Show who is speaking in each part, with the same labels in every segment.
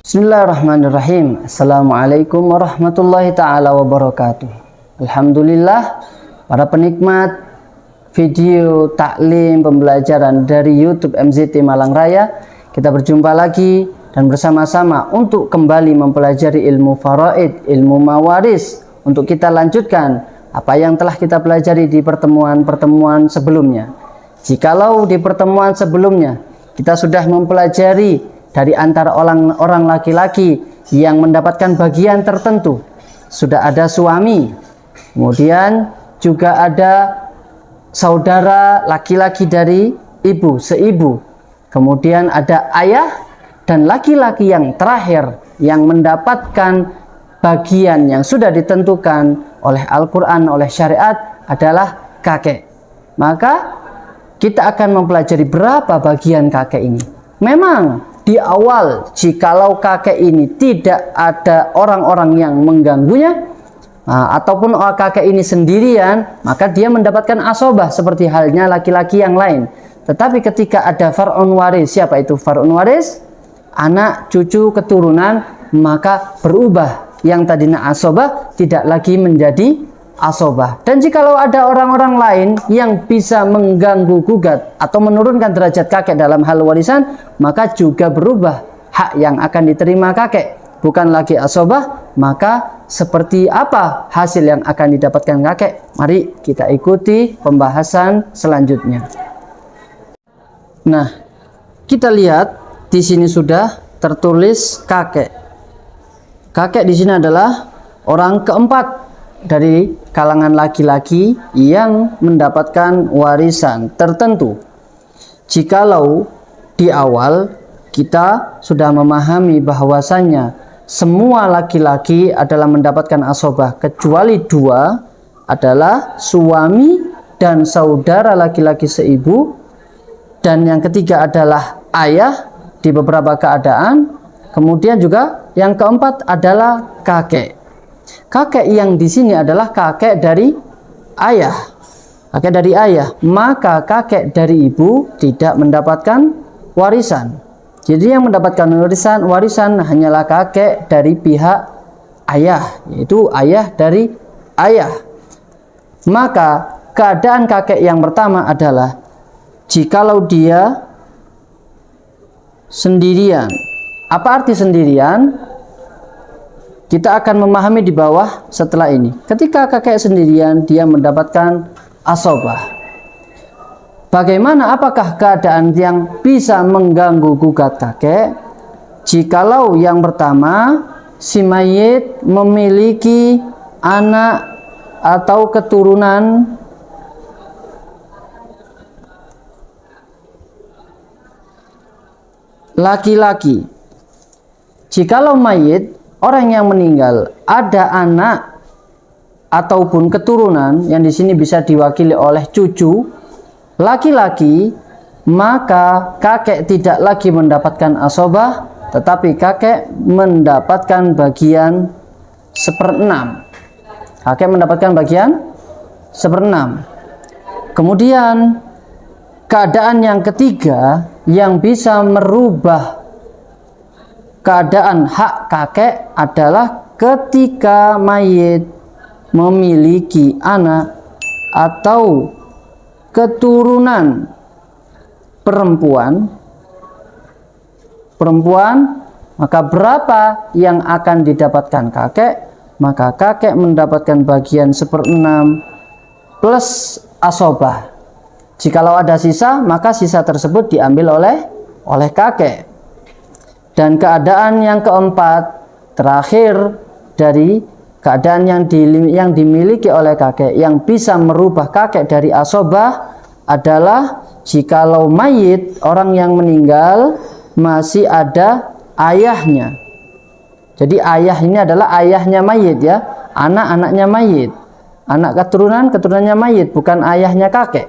Speaker 1: Bismillahirrahmanirrahim. Assalamualaikum warahmatullahi ta'ala wabarakatuh. Alhamdulillah, para penikmat video taklim pembelajaran dari YouTube MZT Malang Raya, kita berjumpa lagi dan bersama-sama untuk kembali mempelajari ilmu faraid, ilmu mawaris, untuk kita lanjutkan apa yang telah kita pelajari di pertemuan-pertemuan sebelumnya. Jikalau di pertemuan sebelumnya kita sudah mempelajari dari antara orang laki-laki yang mendapatkan bagian tertentu, sudah ada suami, kemudian juga ada saudara laki-laki dari ibu, seibu, kemudian ada ayah, dan laki-laki yang terakhir yang mendapatkan bagian yang sudah ditentukan oleh Al-Quran, oleh syariat adalah kakek. Maka kita akan mempelajari berapa bagian kakek ini. Memang di awal, jikalau kakek ini tidak ada orang-orang yang mengganggunya, ataupun kakek ini sendirian, maka dia mendapatkan asobah seperti halnya laki-laki yang lain. Tetapi ketika ada far'un waris, siapa itu far'un waris? Anak, cucu, keturunan, maka berubah. Yang tadinya asobah tidak lagi menjadi asobah. Dan jikalau ada orang-orang lain yang bisa mengganggu gugat atau menurunkan derajat kakek dalam hal warisan, maka juga berubah hak yang akan diterima kakek, bukan lagi asobah. Maka seperti apa hasil yang akan didapatkan kakek? Mari kita ikuti pembahasan selanjutnya. Nah, kita lihat di sini sudah tertulis kakek. Kakek di sini adalah orang keempat dari kalangan laki-laki yang mendapatkan warisan tertentu. Jikalau di awal kita sudah memahami bahwasannya semua laki-laki adalah mendapatkan asobah kecuali dua, adalah suami dan saudara laki-laki seibu, dan yang ketiga adalah ayah di beberapa keadaan. Kemudian juga yang keempat adalah kakek. Kakek yang di sini adalah kakek dari ayah. Kakek dari ayah, maka kakek dari ibu tidak mendapatkan warisan. Jadi yang mendapatkan warisan hanyalah kakek dari pihak ayah, yaitu ayah dari ayah. Maka keadaan kakek yang pertama adalah jikalau dia sendirian. Apa arti sendirian? Kita akan memahami di bawah setelah ini. Ketika kakek sendirian, dia mendapatkan asobah. Bagaimana, apakah keadaan yang bisa mengganggu gugat kakek? Jikalau yang pertama, si mayit memiliki anak atau keturunan laki-laki. Jikalau mayit, orang yang meninggal, ada anak ataupun keturunan yang di sini bisa diwakili oleh cucu laki-laki, maka kakek tidak lagi mendapatkan asobah, tetapi kakek mendapatkan bagian 1/6. Kakek mendapatkan bagian 1/6. Kemudian keadaan yang ketiga yang bisa merubah keadaan hak kakek adalah ketika mayit memiliki anak atau keturunan perempuan, maka berapa yang akan didapatkan kakek? Maka kakek mendapatkan bagian 1/6 plus asobah. Jikalau ada sisa, maka sisa tersebut diambil oleh kakek. Dan keadaan yang keempat, terakhir dari keadaan yang dimiliki oleh kakek yang bisa merubah kakek dari asobah adalah jikalau mayit, orang yang meninggal, masih ada ayahnya. Jadi ayah ini adalah ayahnya mayit, ya, anak-anaknya mayit, anak keturunannya mayit, bukan ayahnya kakek,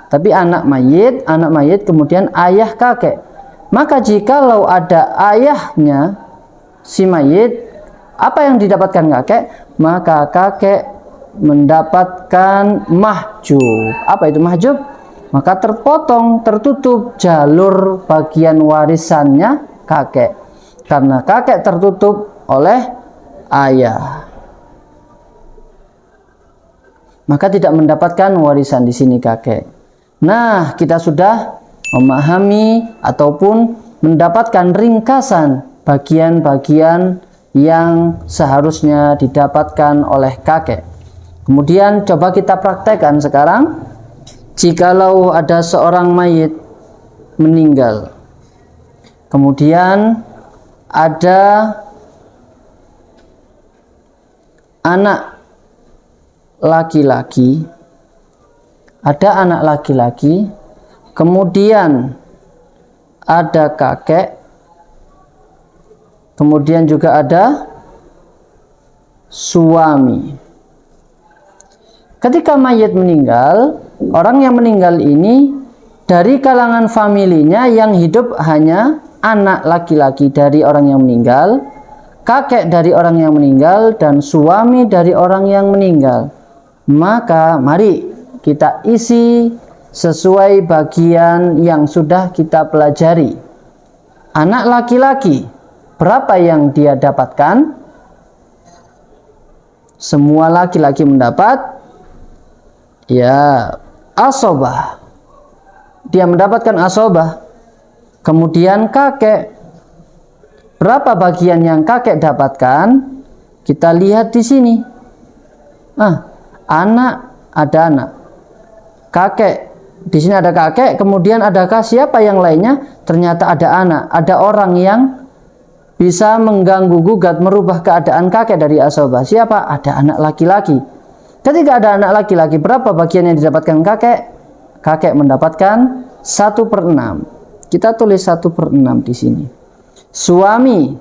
Speaker 1: tapi anak mayit kemudian ayah kakek. Maka jikalau ada ayahnya si mayit, apa yang didapatkan kakek? Maka kakek mendapatkan mahjub. Apa itu mahjub? Maka tertutup jalur bagian warisannya kakek. karena kakek tertutup oleh ayah. Maka tidak mendapatkan warisan di sini kakek. Nah, kita sudah memahami ataupun mendapatkan ringkasan bagian-bagian yang seharusnya didapatkan oleh kakek. Kemudian coba kita praktekkan sekarang. Jikalau ada seorang mayit meninggal, kemudian ada anak laki-laki, kemudian ada kakek, kemudian juga ada suami. Ketika mayit meninggal, orang yang meninggal ini dari kalangan familinya yang hidup hanya anak laki-laki dari orang yang meninggal, kakek dari orang yang meninggal, dan suami dari orang yang meninggal. Maka mari kita isi sesuai bagian yang sudah kita pelajari. Anak laki-laki, berapa yang dia dapatkan? Semua laki-laki mendapat asobah. Dia mendapatkan asobah. Kemudian kakek, berapa bagian yang kakek dapatkan? Kita lihat di sini. Ada anak. Kakek, di sini ada kakek, kemudian adakah siapa yang lainnya? Ternyata ada anak, ada orang yang bisa mengganggu gugat, merubah keadaan kakek dari asobah. Siapa? Ada anak laki-laki. Ketika ada anak laki-laki, berapa bagian yang didapatkan kakek? Kakek mendapatkan 1/6. Kita tulis 1/6 di sini. Suami,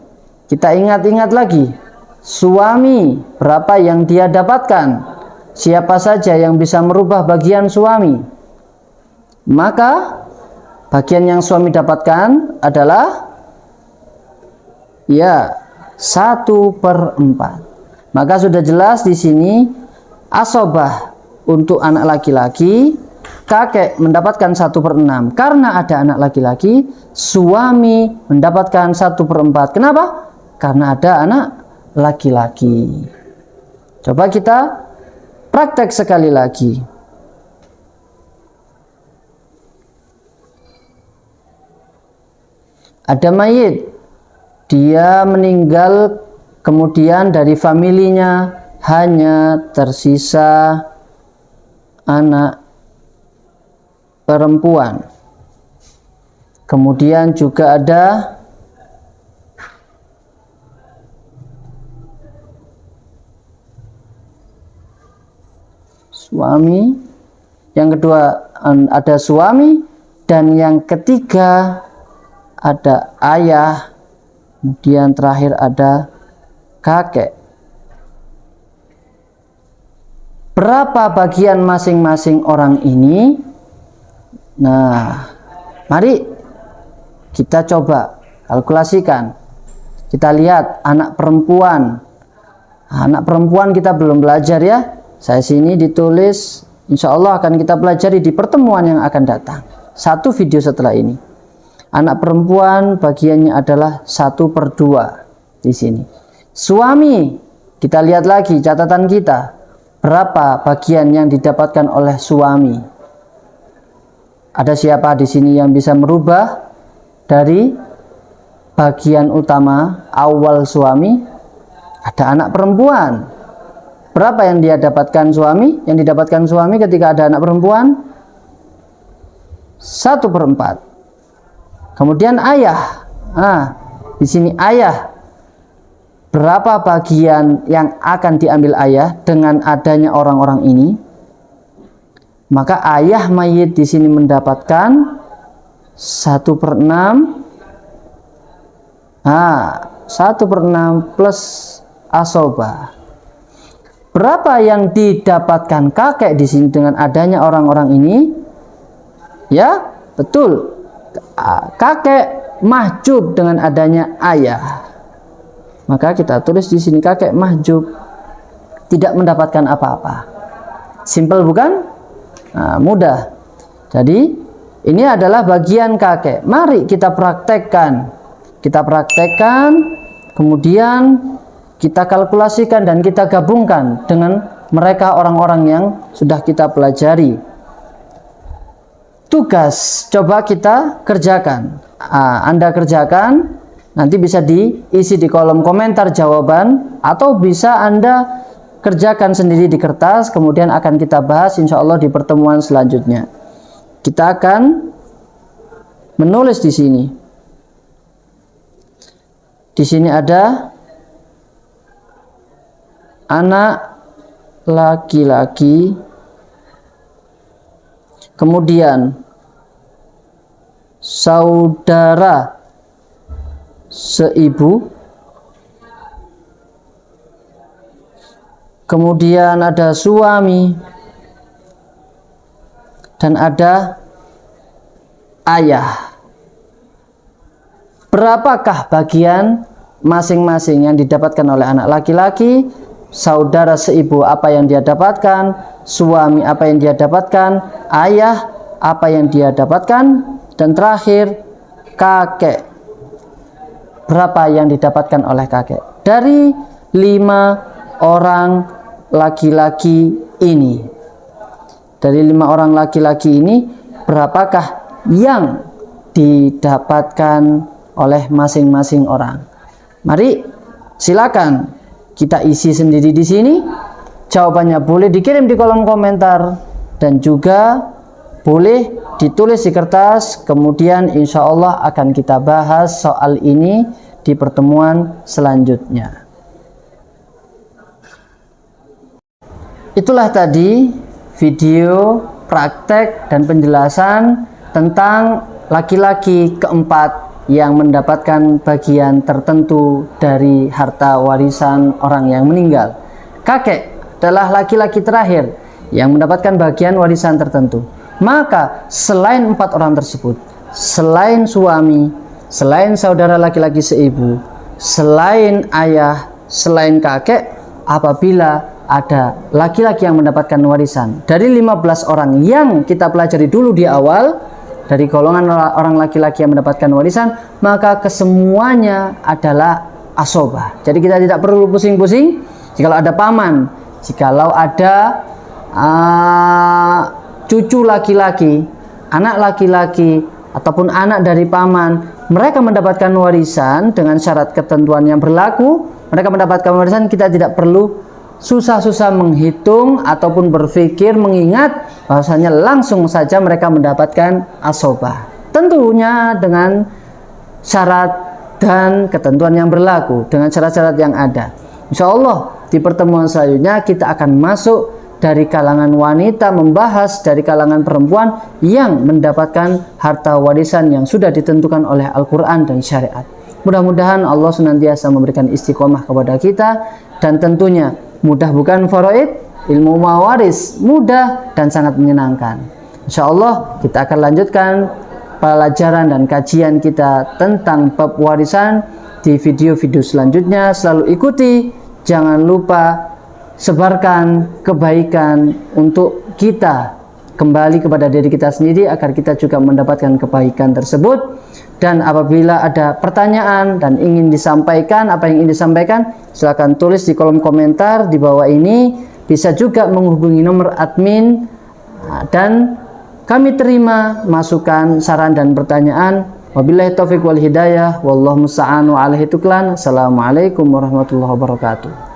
Speaker 1: kita ingat-ingat lagi. Suami, berapa yang dia dapatkan? Siapa saja yang bisa merubah bagian suami? Maka bagian yang suami dapatkan adalah 1/4. Maka sudah jelas di sini asobah untuk anak laki-laki, kakek mendapatkan 1/6. Karena ada anak laki-laki, suami mendapatkan 1/4. Kenapa? Karena ada anak laki-laki. Coba kita praktek sekali lagi. Ada mayit, dia meninggal, kemudian dari familinya hanya tersisa anak perempuan. Kemudian juga ada suami, yang kedua ada suami, dan yang ketiga ada ayah, kemudian terakhir ada kakek. Berapa bagian masing-masing orang ini? Nah, mari kita coba kalkulasikan. Kita lihat anak perempuan. Anak perempuan kita belum belajar ya. Saya sini ditulis, insya Allah akan kita pelajari di pertemuan yang akan datang. 1 video setelah ini. Anak perempuan bagiannya adalah 1/2 di sini. Suami, kita lihat lagi catatan kita. Berapa bagian yang didapatkan oleh suami? Ada siapa di sini yang bisa merubah dari bagian utama awal suami? Ada anak perempuan. Berapa yang dia dapatkan suami? Yang didapatkan suami ketika ada anak perempuan? 1/4. Kemudian ayah. Di sini ayah. Berapa bagian yang akan diambil ayah dengan adanya orang-orang ini? Maka ayah mayit di sini mendapatkan 1/6. 1/6 plus asobah. Berapa yang didapatkan kakek di sini dengan adanya orang-orang ini? Ya, betul. Kakek mahjub dengan adanya ayah. Maka kita tulis di sini kakek mahjub, tidak mendapatkan apa-apa. Simpel bukan? Mudah. Jadi ini adalah bagian kakek. Mari kita praktekkan kita praktekkan, kemudian kita kalkulasikan dan kita gabungkan dengan mereka orang-orang yang sudah kita pelajari. Tugas coba kita kerjakan. Anda kerjakan, nanti bisa diisi di kolom komentar jawaban, atau bisa Anda kerjakan sendiri di kertas, kemudian akan kita bahas insya Allah di pertemuan selanjutnya. Kita akan menulis di sini. Di sini ada anak laki-laki, kemudian saudara seibu, kemudian ada suami, dan ada ayah. Berapakah bagian masing-masing yang didapatkan oleh anak laki-laki? Saudara seibu apa yang dia dapatkan, suami apa yang dia dapatkan, ayah apa yang dia dapatkan, dan terakhir kakek, berapa yang didapatkan oleh kakek. Dari 5 orang laki-laki ini, dari 5 orang laki-laki ini, berapakah yang didapatkan oleh masing-masing orang? Mari silakan kita isi sendiri di sini. Jawabannya boleh dikirim di kolom komentar dan juga boleh ditulis di kertas. Kemudian insya Allah akan kita bahas soal ini di pertemuan selanjutnya. Itulah tadi video praktek dan penjelasan tentang laki-laki keempat yang mendapatkan bagian tertentu dari harta warisan orang yang meninggal. Kakek adalah laki-laki terakhir yang mendapatkan bagian warisan tertentu. Maka selain 4 orang tersebut, selain suami, selain saudara laki-laki seibu, selain ayah, selain kakek, apabila ada laki-laki yang mendapatkan warisan dari 15 orang yang kita pelajari dulu di awal, dari golongan orang laki-laki yang mendapatkan warisan, maka kesemuanya adalah asobah. Jadi kita tidak perlu pusing-pusing. Jikalau ada paman, jikalau ada cucu laki-laki, anak laki-laki, ataupun anak dari paman, mereka mendapatkan warisan dengan syarat ketentuan yang berlaku, mereka mendapatkan warisan, kita tidak perlu susah-susah menghitung ataupun berpikir mengingat bahwasanya langsung saja mereka mendapatkan asobah. Tentunya dengan syarat dan ketentuan yang berlaku, dengan syarat-syarat yang ada. Insya Allah di pertemuan selanjutnya kita akan masuk dari kalangan wanita, membahas dari kalangan perempuan yang mendapatkan harta warisan yang sudah ditentukan oleh Al-Quran dan syariat. Mudah-mudahan Allah senantiasa memberikan istiqomah kepada kita, dan tentunya mudah bukan faraid, ilmu mawaris mudah dan sangat menyenangkan. Insya Allah kita akan lanjutkan pelajaran dan kajian kita tentang bab warisan di video-video selanjutnya. Selalu ikuti, jangan lupa sebarkan kebaikan untuk kita kembali kepada diri kita sendiri agar kita juga mendapatkan kebaikan tersebut. Dan apabila ada pertanyaan dan ingin disampaikan, apa yang ingin disampaikan, silakan tulis di kolom komentar di bawah ini. Bisa juga menghubungi nomor admin dan kami terima masukan, saran dan pertanyaan. Wabillahi taufiq wal hidayah, wallahu musta'anu alaihi tuklan. Assalamualaikum warahmatullahi wabarakatuh.